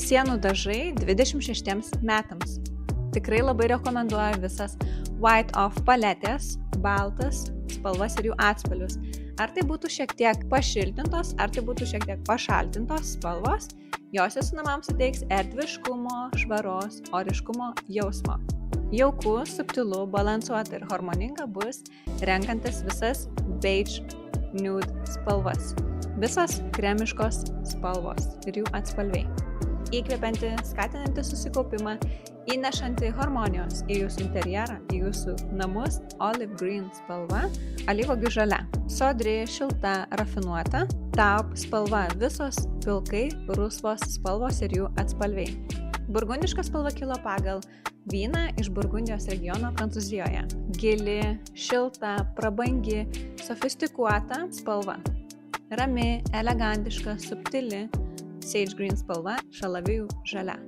Sienų dažai 26 metams. Tikrai labai rekomenduoju visas White Off paletės, baltas spalvas ir jų atspalvius. Ar tai būtų šiek tiek pašiltintos, ar tai būtų šiek tiek pašaltintos spalvos, jos jūsų namams suteiks erdviškumo, švaros, oriškumo jausmo. Jauku, subtilu, balansuota ir harmoninga bus renkantis visas beige nude spalvas. Visas kremiškos spalvos ir jų atspalviai. Įkvepianti, skatinanti susikaupimą, įnešanti harmonijos į jūsų interjerą, į jūsų namus, olive green spalva, alyvuogių žalia. Sodri, šilta, rafinuota, taupe spalva, visos pilkai, rusvos spalvos ir jų atspalviai. Burgundiška spalva kilo pagal vyną iš Burgundijos regiono Prancūzijoje. Gili, šilta, prabangi, sofistikuota spalva. Rami, elegantiška, subtili, sage green spalva, šalavijų žalia.